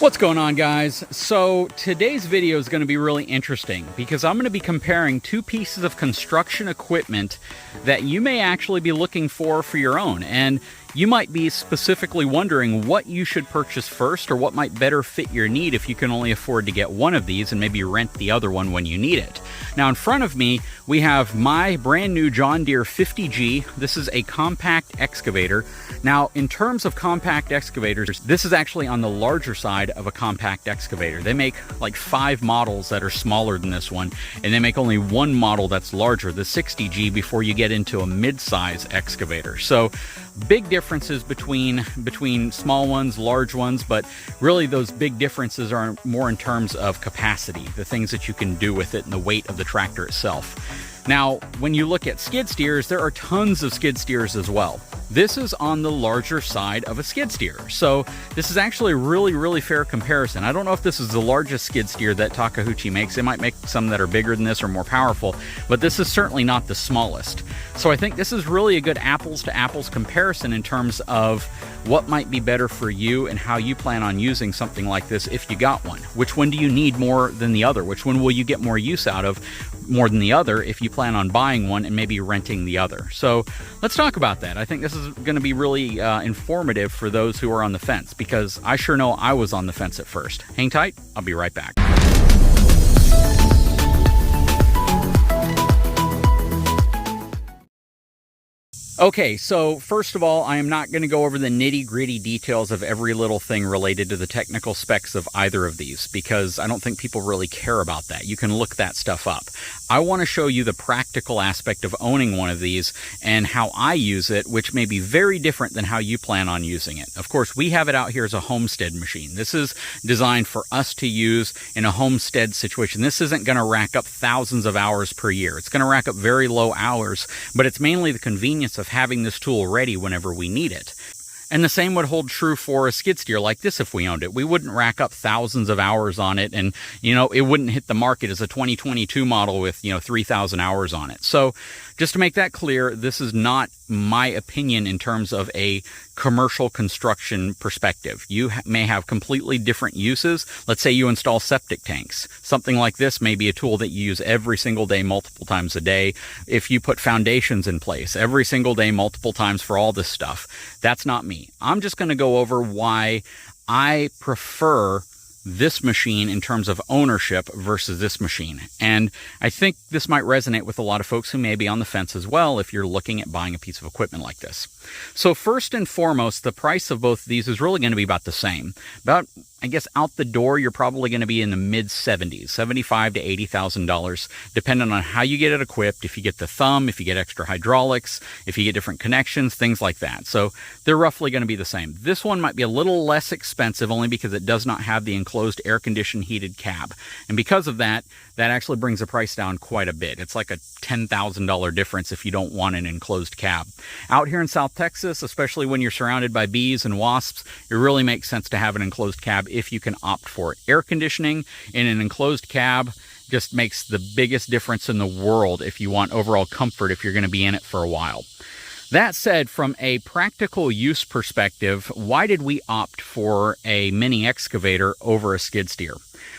What's going on, guys? So today's video is going to be really interesting because I'm going to be comparing two pieces of construction equipment that you may actually be looking for your own. And you might be specifically wondering what you should purchase first or what might better fit your need if you can only afford to get one of these and maybe rent the other one when you need it. Now in front of me, we have my brand new John Deere 50G. This is a compact excavator. Now in terms of compact excavators, this is actually on the larger side of a compact excavator. They make like 5 models that are smaller than this one, and they make only one model that's larger, the 60G, before you get into a mid-size excavator. So big differences between small ones, large ones, but really those big differences are more in terms of capacity, the things that you can do with it and the weight of the tractor itself. Now, when you look at skid steers, there are tons of skid steers as well. This is on the larger side of a skid steer. So this is actually a really fair comparison. I don't know if this is the largest skid steer that Takeuchi makes. They might make some that are bigger than this or more powerful, but this is certainly not the smallest. So I think this is really a good apples to apples comparison in terms of what might be better for you and how you plan on using something like this if you got one. Which one do you need more than the other? Which one will you get more use out of more than the other if you plan on buying one and maybe renting the other? So let's talk about that. I think this is going to be really informative for those who are on the fence, because I sure know I was on the fence at first. Hang tight, I'll be right back. Okay, so first of all, I am not going to go over the nitty-gritty details of every little thing related to the technical specs of either of these, because I don't think people really care about that. You can look that stuff up. I want to show you the practical aspect of owning one of these and how I use it, which may be very different than how you plan on using it. Of course, we have it out here as a homestead machine. This is designed for us to use in a homestead situation. This isn't going to rack up thousands of hours per year. It's going to rack up very low hours, but it's mainly the convenience of having this tool ready whenever we need it. And the same would hold true for a skid steer like this if we owned it. We wouldn't rack up thousands of hours on it, and it wouldn't hit the market as a 2022 model with 3,000 hours on it. So just to make that clear, this is not my opinion in terms of a commercial construction perspective. You may have completely different uses. Let's say you install septic tanks. Something like this may be a tool that you use every single day, multiple times a day. If you put foundations in place every single day, multiple times for all this stuff, that's not me. I'm just going to go over why I prefer this machine in terms of ownership versus this machine. And I think this might resonate with a lot of folks who may be on the fence as well if you're looking at buying a piece of equipment like this. So first and foremost, the price of both of these is really going to be about the same. About, I guess, out the door, you're probably going to be in the mid-70s, $75,000 to $80,000, depending on how you get it equipped, if you get the thumb, if you get extra hydraulics, if you get different connections, things like that. So they're roughly going to be the same. This one might be a little less expensive only because it does not have the enclosed air-conditioned heated cab. And because of that, that actually brings the price down quite a bit. It's like a $10,000 difference if you don't want an enclosed cab. Out here in South Texas, especially when you're surrounded by bees and wasps, it really makes sense to have an enclosed cab if you can opt for it. Air conditioning in an enclosed cab just makes the biggest difference in the world if you want overall comfort if you're going to be in it for a while. That said, from a practical use perspective, why did we opt for a mini excavator over a skid steer?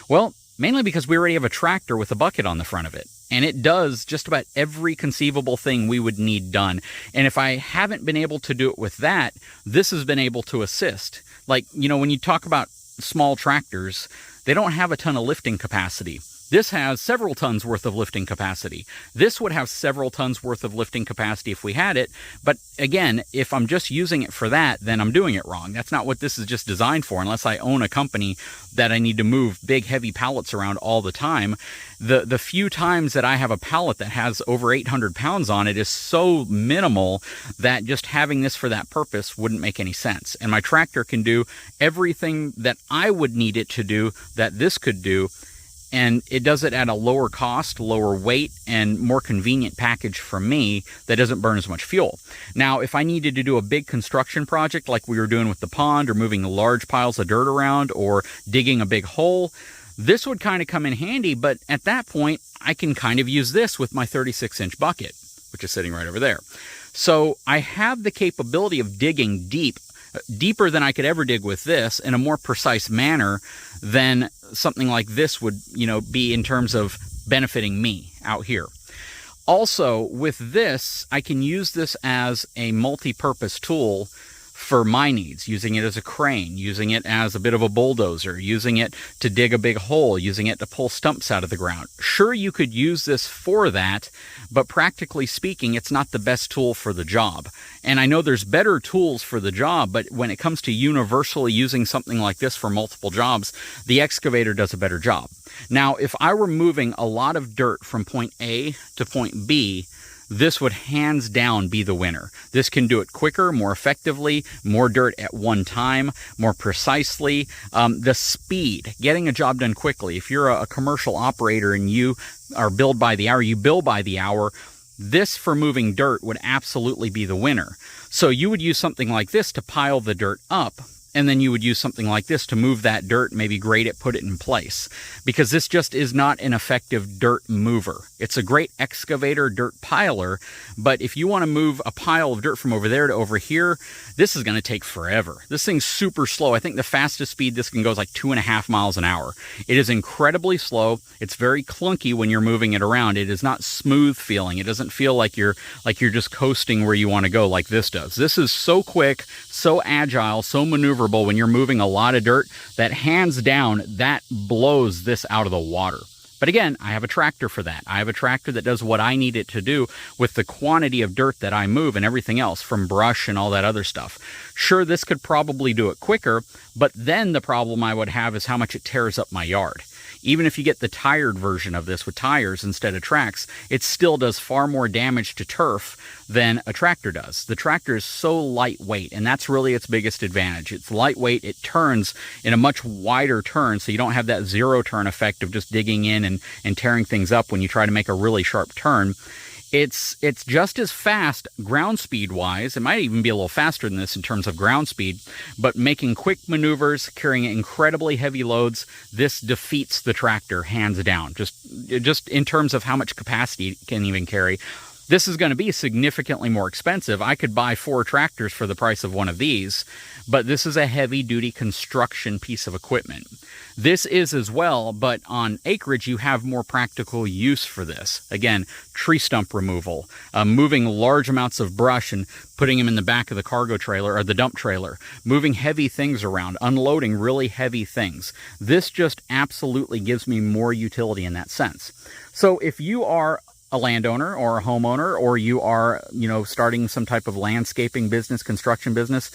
Well, mainly because we already have a tractor with a bucket on the front of it. And it does just about every conceivable thing we would need done. And if I haven't been able to do it with that, this has been able to assist. Like, when you talk about small tractors, they don't have a ton of lifting capacity. This has several tons worth of lifting capacity. This would have several tons worth of lifting capacity if we had it. But again, if I'm just using it for that, then I'm doing it wrong. That's not what this is just designed for, unless I own a company that I need to move big, heavy pallets around all the time. The few times that I have a pallet that has over 800 pounds on it is so minimal that just having this for that purpose wouldn't make any sense. And my tractor can do everything that I would need it to do that this could do. And it does it at a lower cost, lower weight, and more convenient package for me that doesn't burn as much fuel. Now, if I needed to do a big construction project like we were doing with the pond, or moving large piles of dirt around, or digging a big hole, this would kind of come in handy. But at that point, I can kind of use this with my 36-inch bucket, which is sitting right over there. So I have the capability of digging deep deeper than I could ever dig with this, in a more precise manner than something like this would, be in terms of benefiting me out here. Also, with this, I can use this as a multi-purpose tool for my needs, using it as a crane, using it as a bit of a bulldozer, using it to dig a big hole, using it to pull stumps out of the ground. Sure, you could use this for that, but practically speaking, it's not the best tool for the job. And I know there's better tools for the job, but when it comes to universally using something like this for multiple jobs, the excavator does a better job. Now, if I were moving a lot of dirt from point A to point B, this would hands down be the winner. This can do it quicker, more effectively, more dirt at one time, more precisely. The speed, getting a job done quickly. If you're a commercial operator and you are billed by the hour, you bill by the hour, this for moving dirt would absolutely be the winner. So you would use something like this to pile the dirt up, and then you would use something like this to move that dirt, maybe grade it, put it in place. Because this just is not an effective dirt mover. It's a great excavator dirt piler, but if you want to move a pile of dirt from over there to over here, this is going to take forever. This thing's super slow. I think the fastest speed this can go is like 2.5 miles an hour. It is incredibly slow. It's very clunky when you're moving it around. It is not smooth feeling. It doesn't feel like you're just coasting where you want to go like this does. This is so quick, so agile, so maneuverable when you're moving a lot of dirt that hands down, that blows this out of the water. But again, I have a tractor for that. I have a tractor that does what I need it to do with the quantity of dirt that I move and everything else, from brush and all that other stuff. Sure, this could probably do it quicker, but then the problem I would have is how much it tears up my yard. Even if you get the tired version of this with tires instead of tracks, it still does far more damage to turf than a tractor does. The tractor is so lightweight, and that's really its biggest advantage. It's lightweight, it turns in a much wider turn, so you don't have that zero turn effect of just digging in and tearing things up when you try to make a really sharp turn. It's just as fast ground speed wise. It might even be a little faster than this in terms of ground speed, but making quick maneuvers, carrying incredibly heavy loads, this defeats the tractor hands down. Just in terms of how much capacity it can even carry. This is going to be significantly more expensive. I could buy 4 tractors for the price of one of these, but this is a heavy-duty construction piece of equipment. This is as well, but on acreage, you have more practical use for this. Again, tree stump removal, moving large amounts of brush and putting them in the back of the cargo trailer or the dump trailer, moving heavy things around, unloading really heavy things. This just absolutely gives me more utility in that sense. So if you are a landowner or a homeowner, or you are, starting some type of landscaping business, construction business,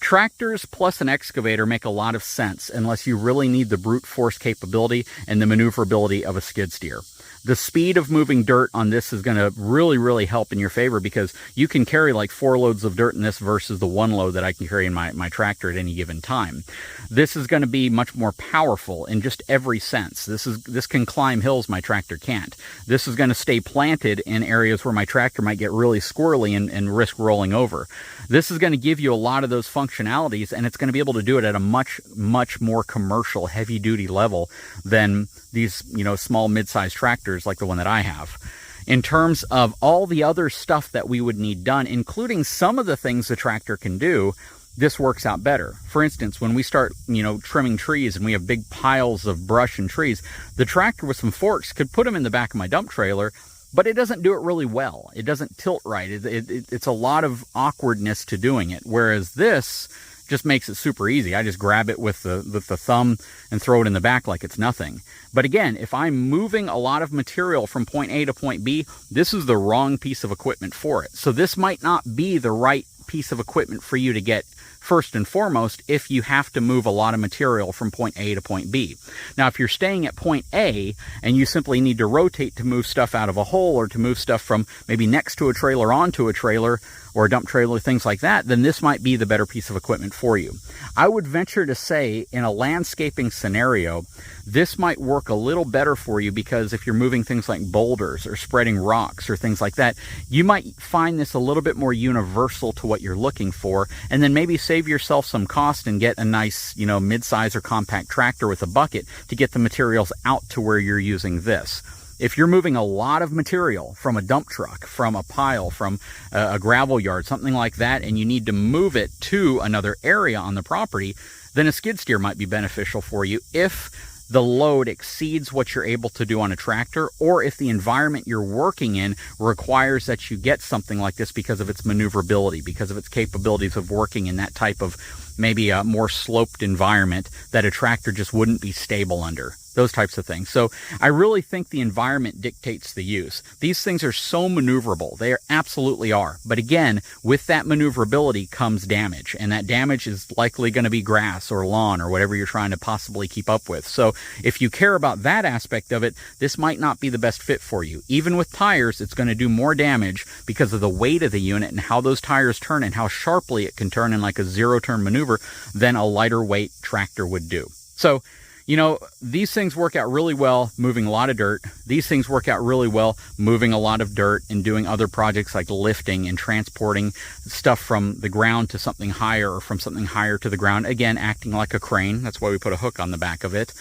tractors plus an excavator make a lot of sense unless you really need the brute force capability and the maneuverability of a skid steer. The speed of moving dirt on this is going to really, really help in your favor, because you can carry like 4 loads of dirt in this versus the 1 load that I can carry in my tractor at any given time. This is going to be much more powerful in just every sense. This can climb hills my tractor can't. This is going to stay planted in areas where my tractor might get really squirrely and risk rolling over. This is going to give you a lot of those functionalities, and it's going to be able to do it at a much, much more commercial, heavy-duty level than these, small mid-sized tractors like the one that I have. In terms of all the other stuff that we would need done, including some of the things the tractor can do, this works out better. For instance, when we start, trimming trees and we have big piles of brush and trees, the tractor with some forks could put them in the back of my dump trailer, but it doesn't do it really well. It doesn't tilt right. It's a lot of awkwardness to doing it, whereas this just makes it super easy. I just grab it with the thumb and throw it in the back like it's nothing. But again, if I'm moving a lot of material from point A to point B, this is the wrong piece of equipment for it. So this might not be the right piece of equipment for you to get first and foremost if you have to move a lot of material from point A to point B. Now, if you're staying at point A and you simply need to rotate to move stuff out of a hole, or to move stuff from maybe next to a trailer onto a trailer or a dump trailer, things like that, then this might be the better piece of equipment for you. I would venture to say in a landscaping scenario, this might work a little better for you, because if you're moving things like boulders or spreading rocks or things like that, you might find this a little bit more universal to what you're looking for, and then maybe save yourself some cost and get a nice, mid-size or compact tractor with a bucket to get the materials out to where you're using this. If you're moving a lot of material from a dump truck, from a pile, from a gravel yard, something like that, and you need to move it to another area on the property, then a skid steer might be beneficial for you if the load exceeds what you're able to do on a tractor, or if the environment you're working in requires that you get something like this because of its maneuverability, because of its capabilities of working in that type of maybe a more sloped environment that a tractor just wouldn't be stable under. Those types of things. So I really think the environment dictates the use. These things are so maneuverable. They absolutely are. But again, with that maneuverability comes damage, and that damage is likely going to be grass or lawn or whatever you're trying to possibly keep up with. So if you care about that aspect of it, this might not be the best fit for you. Even with tires, it's going to do more damage because of the weight of the unit and how those tires turn and how sharply it can turn in like a zero-turn maneuver than a lighter weight tractor would do. So, you know, these things work out really well moving a lot of dirt. These things work out really well moving a lot of dirt and doing other projects like lifting and transporting stuff from the ground to something higher, or from something higher to the ground. Again, acting like a crane. That's why we put a hook on the back of it.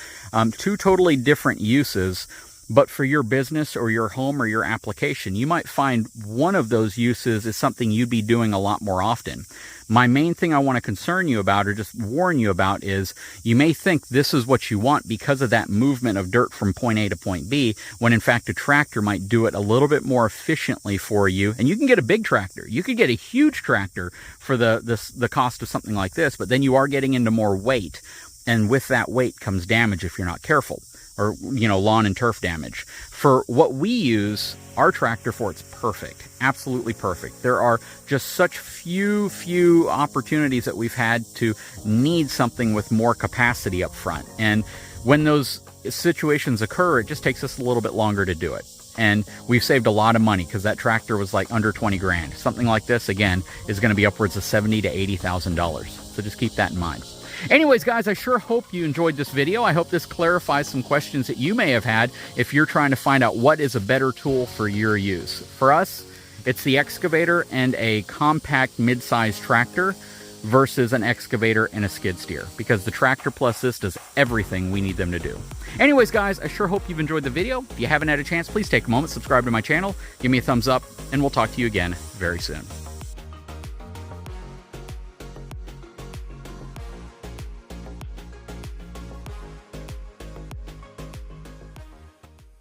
Two totally different uses. But for your business or your home or your application, you might find one of those uses is something you'd be doing a lot more often. My main thing I want to concern you about, or just warn you about, is you may think this is what you want because of that movement of dirt from point A to point B, when in fact a tractor might do it a little bit more efficiently for you. And you can get a big tractor. You could get a huge tractor for the cost of something like this, but then you are getting into more weight. And with that weight comes damage if you're not careful. Or, you know, lawn and turf damage. For what we use our tractor for, it's perfect. Absolutely perfect. There are just such few opportunities that we've had to need something with more capacity up front. And when those situations occur, it just takes us a little bit longer to do it. And we've saved a lot of money because that tractor was like under 20 grand. Something like this, again, is going to be upwards of $70,000 to $80,000. So just keep that in mind. Anyways, guys, I sure hope you enjoyed this video. I hope this clarifies some questions that you may have had if you're trying to find out what is a better tool for your use. For us, it's the excavator and a compact mid-sized tractor versus an excavator and a skid steer, because the tractor plus this does everything we need them to do. Anyways, guys, I sure hope you've enjoyed the video. If you haven't had a chance, please take a moment, subscribe to my channel, give me a thumbs up, and we'll talk to you again very soon.